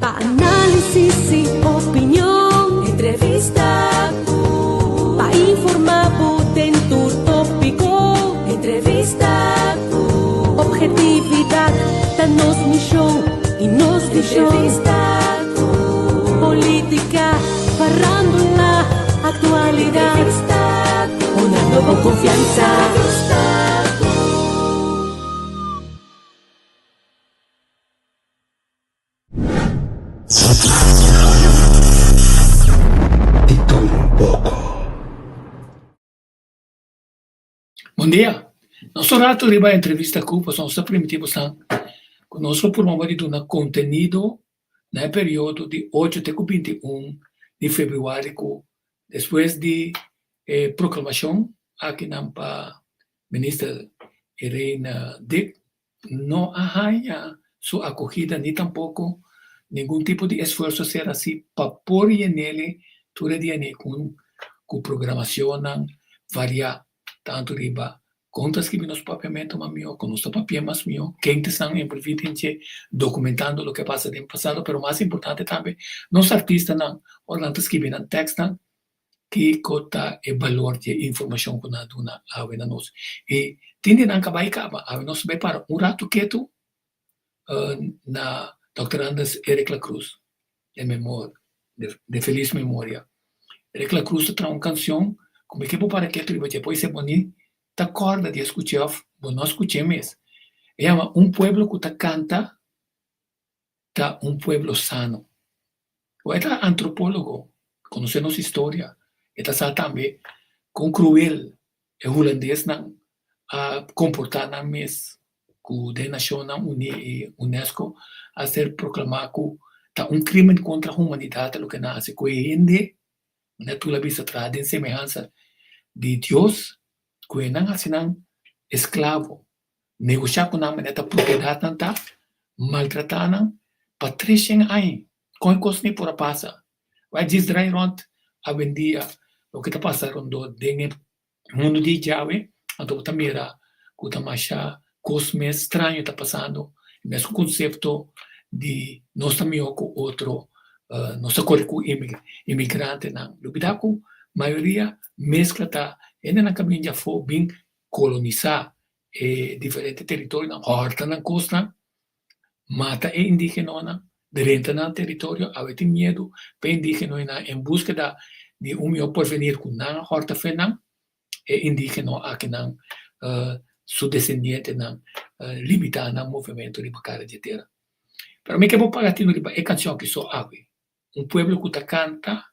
Análisis y opinión, entrevista para informar en tu tópico, entrevista objetividad, danos misión y nos visión, entrevista política, farándula, actualidad, entrevista una nueva confianza. Bom dia. Nosso rato riba entrevista com o nosso primitivo san conosco por uma de um conteúdo no período de 8 até 21 de fevereiro, depois de proclamação aqui na ministra Irene Dick, não há sua acolhida nem tampouco nenhum tipo de esforço ser assim para pôr nele tudo de com programação variar tanto riba contas que nos papiamento mamio con nuestro papel más mío que están en previdente documentando lo que pasa en el pasado, pero más importante también los artistas nan orlantes que vienen textan que cota el valor de información con una avena nos y tienen anca baicaba a nos ve para un rato quieto na doctorandas Eric La Cruz de feliz memoria. Eric La Cruz trae una canción como que para que tu depois se bonito ta corda de escuchar, no escuché mes. Llama un pueblo que ta canta, ta un pueblo sano. O esta antropólogo, conocemos historia, esta sa también con cruel, el holandés nan comportar na mes, ku de nación UNESCO a ser proclamado ta un crimen contra la humanidad, lo que nace, que gente, na tu la vista trae en semejanza de Dios, que não assinam escravo, negociar com a esta propriedade tanta, maltratar não, patrícia aí, com coisa nem por a passa, vai distrair rond a vendia, o que está passando do mundo de Jave, então também era que tá macha coisa estranho está passando, mesmo conceito de nós também com outro, nós acordo com imigrante não, lubidaco maioria mescla tá na caminho já foi bem colonizar diferentes territórios, na horta na costa, mata indígena, renta no território, havia medo para indígena em busca de melhor porvenir com na horta fenam, indígena aqui na seu descendente na limitar no movimento de bacara de terra. Para mim que vou pagar tino é canção que só ave, pueblo que canta,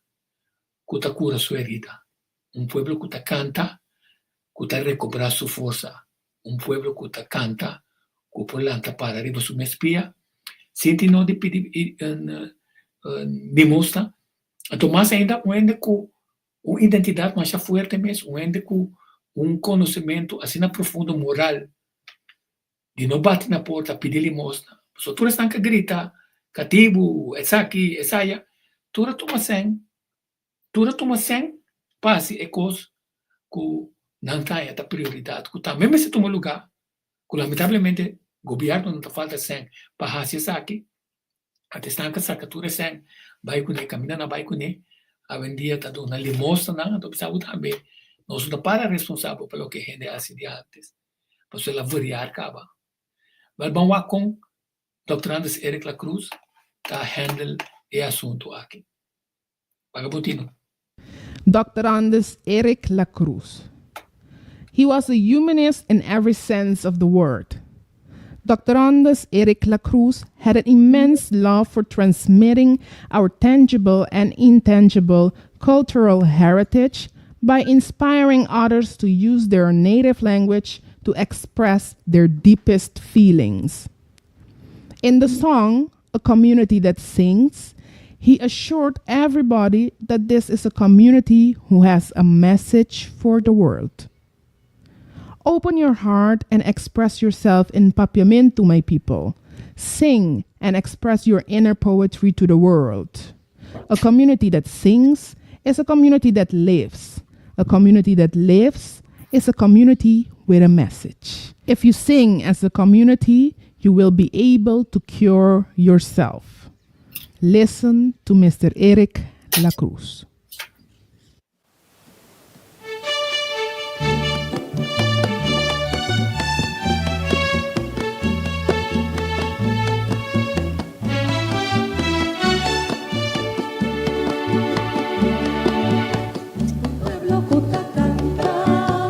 que cura sua herida. Pueblo que canta, que recobra sua força. Pueblo que canta, que planta para arriba sua espia. Sente não de pedir demonstra. Então, mais ainda, com uma identidade mais forte mesmo, com conhecimento assim profundo moral, de não bater na porta, pedir limosna. Só tu estão que grita, cativo, essa aqui, essa aí. Tu toma sem, passe é coisa que não tem essa prioridade. Que também se toma lugar, que lamentavelmente o governo não falta sem para fazer isso aqui. Até está que sacatura sem, vai com ele, caminhando vai com ele, a vendia está dando uma limosna, então precisamos também, nós não para responsável pelo que rende assim de antes. Para ela variar, acaba. Mas vamos com Dr. Anders Eric La Cruz, está handle e assunto aqui. Vagabundino. Dr. Anders Eric La Cruz. He was a humanist in every sense of the word. Dr. Anders Eric La Cruz had an immense love for transmitting our tangible and intangible cultural heritage by inspiring others to use their native language to express their deepest feelings. In the song, A Community That Sings, he assured everybody that this is a community who has a message for the world. Open your heart and express yourself in Papiamento, my people. Sing and express your inner poetry to the world. A community that sings is a community that lives. A community that lives is a community with a message. If you sing as a community, you will be able to cure yourself. Listen to Mr. Eric Lacruz. Pueblo puta canta,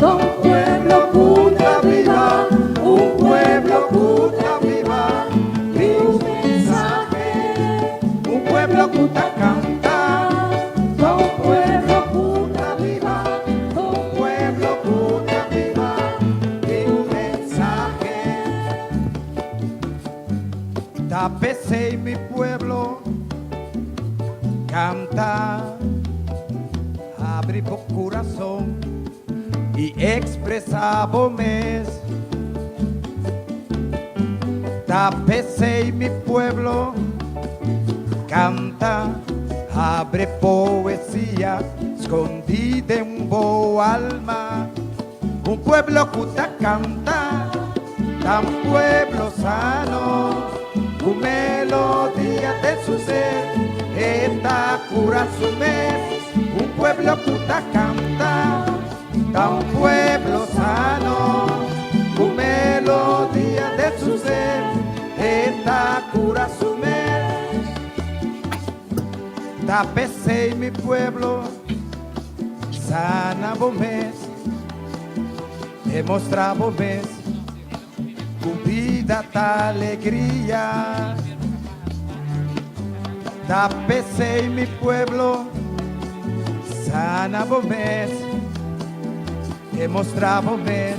don pueblo puta viva, un pueblo puta viva, un mensaje. Un pueblo puta canta, Don pueblo puta viva, un pueblo puta viva, y un mensaje. Tápese mi pueblo, canta, abre tu corazón y expresa vomes. Tápese mi pueblo, canta, abre poesía escondida en tu alma. Un pueblo puta canta, tan pueblo sano, tu melodía de su ser, esta cura su mes. Un pueblo puta canta, tan pueblo sano, tu melodía de su ser, esta cura su mes. Tápese mi pueblo, sana vomes, demostra vomes, tu vida ta alegría. Tápese mi pueblo, sana vomes, demostra vomes,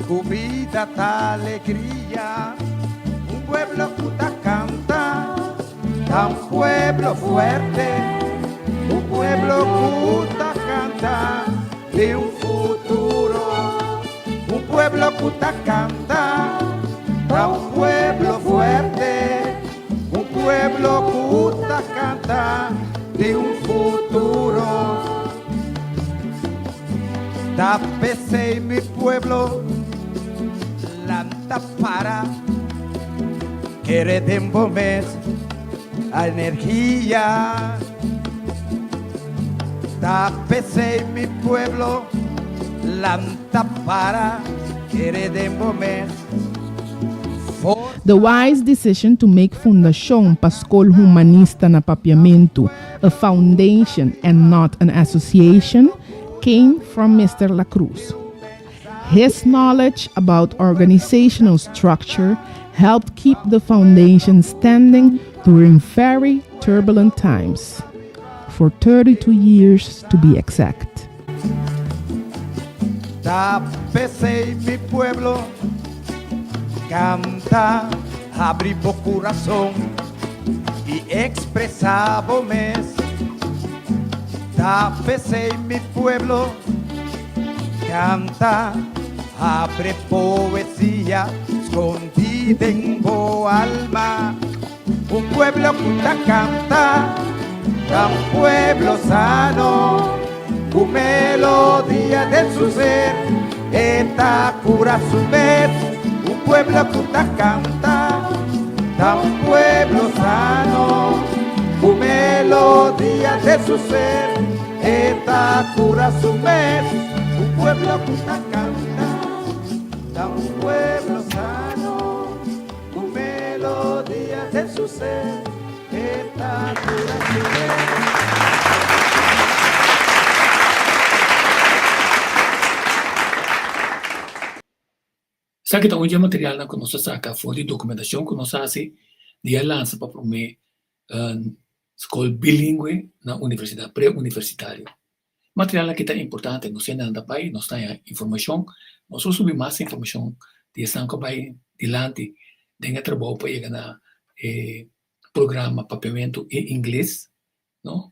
tu vida ta alegría. Un pueblo puta canta, tan pueblo fuerte, un pueblo puta canta de un futuro. Un pueblo puta canta, tan pueblo fuerte, un pueblo puta canta de un futuro. Tápese mi pueblo, lanta para que redembomes a energía. Tápese mi pueblo, lanta para que redembomes. The wise decision to make Fundação Pascol Humanista na Papiamento a foundation and not an association came from Mr. Lacruz. His knowledge about organizational structure helped keep the foundation standing during very turbulent times, for 32 years to be exact. Tápese mi pueblo, canta, abre tu corazón y expresa vomes. Tápese mi pueblo, canta, abre poesía escondida en tu alma. Un pueblo puta canta, tan pueblo sano, tu melodía de su ser, esta cura su vez. Un pueblo puta canta, tan pueblo sano, tu melodía de su ser, esta cura su mes. Un pueblo puta canta, tan pueblo sano, tu melodía de su ser, esta cura su mes. Sabe que onde material na que nós saca for de documentação que nós hace de lança para promover escola bilíngue na universidade pré-universitário. Material que está importante, nós ainda anda pai, nós tem informação, nós só subir mais informação de sanca pai dilante, denga trabalho para chegar na programa papiamento em inglês, não?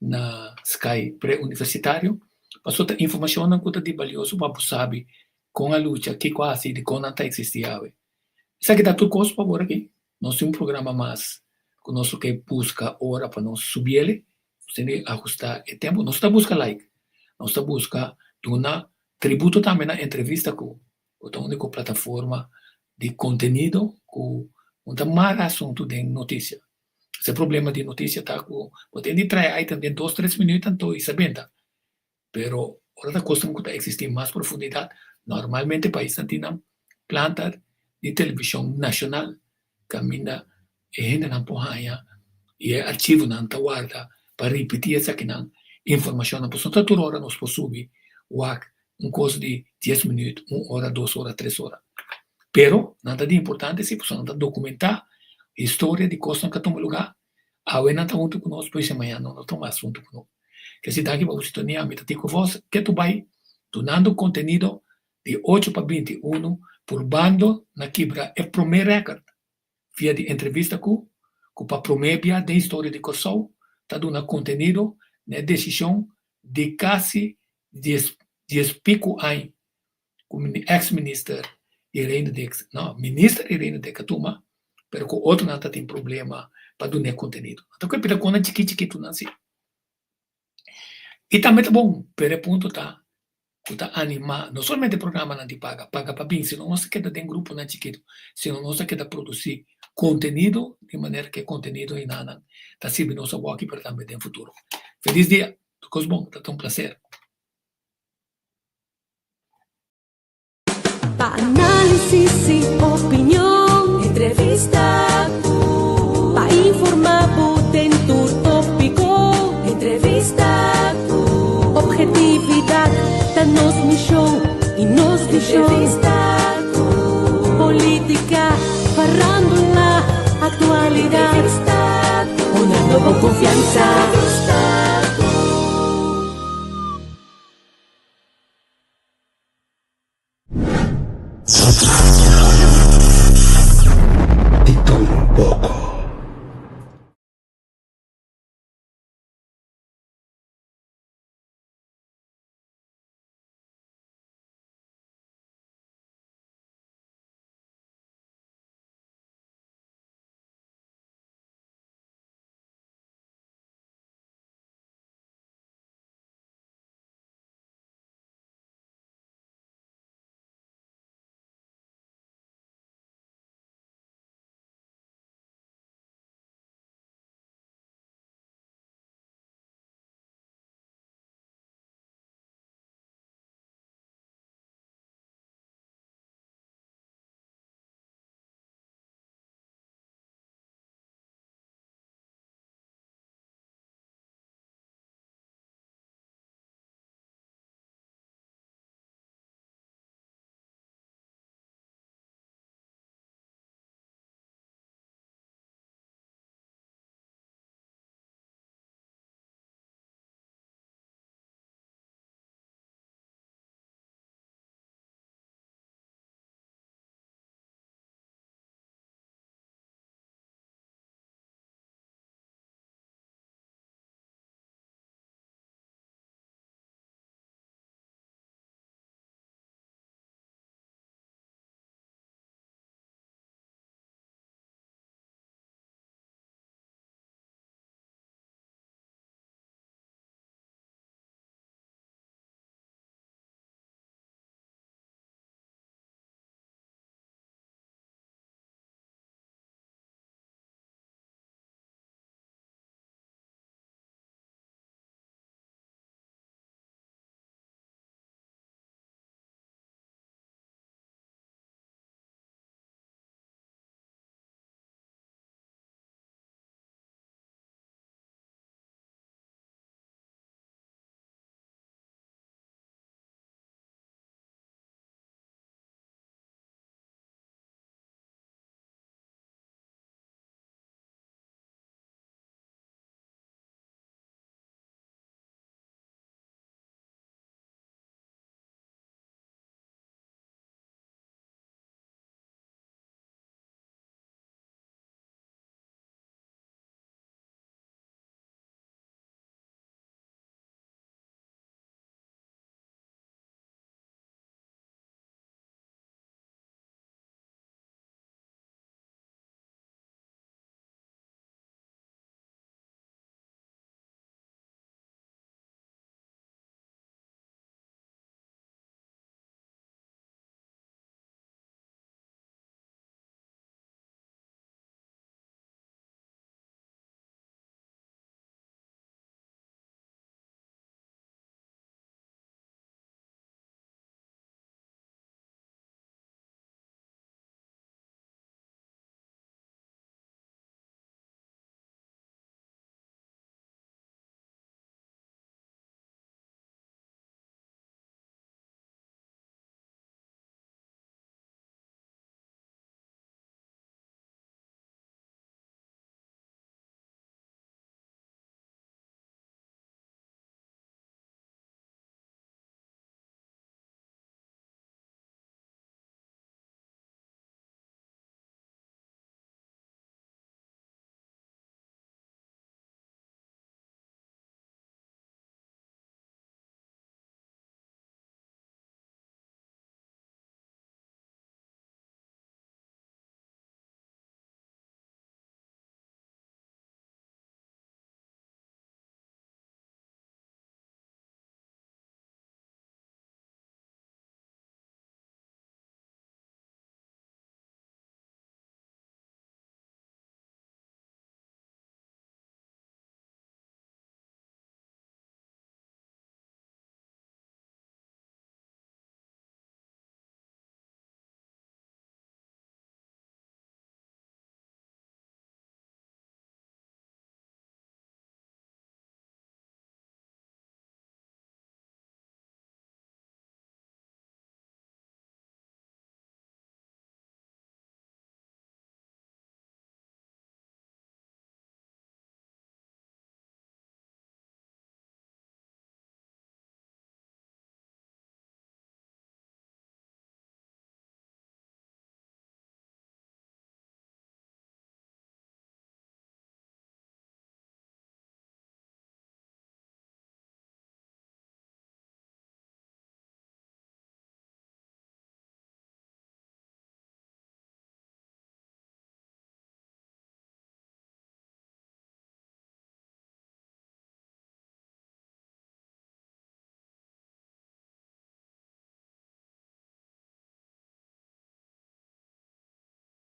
Na Sky pré-universitário, passou a informação na conta de valioso para saber com a luta que quase de quando não existia. Sabe que dá tudo coisa para agora aqui? Nós temos um programa mais conosco que busca hora para nós subir ele, tem que ajustar o tempo. Nós estamos buscando like, nós estamos buscando uma tributo também na entrevista com a única plataforma de conteúdo que mais assunto de notícia. Esse problema de notícia está com... Pode distrair aí também 2, 3 minutos, então, e sabendo. Pero, ahora costume que existir mais profundidade. Normalmente, o país tem planta de televisão nacional, camina e na porraia, e arquivo na guarda para repetir essa informação. Na posição toda hora nós possuímos coisa de 10 minutos, 1 hora, 2 horas, 3 horas. Pero, nada de importante se você documentar a história de coisas que tomam lugar. Agora não está junto conosco, pois amanhã não está mais junto conosco. Que se daqui para você ter a meta com você, que tu vai donando conteúdo de 8 para 21 por bando na quebra. É o primeiro recorde. Via de entrevista com para promédia da história de Kosovo, está dando conteúdo na decisão de quase 10 pico anos, como ex-ministro Irene Dex, não, ministra Irene Dex, toma, pero com outro não tem problema para dar conteúdo. Então, que pira com chiquito não assim. E também é bom, pero ponto tá animar, não somente o programa não te paga para bem, senão nós queda dentro grupo não chiquito, senão nós queda produzir conteúdo de maneira que conteúdo e nada está sempre nossa walk para também no futuro. Feliz dia, tudo bom, tá um prazer. Análisis y opinión, entrevista, pa informar potente tópico, entrevista, objetividad, danos misión y nos entrevista, política, farándula, actualidad, una nueva confianza.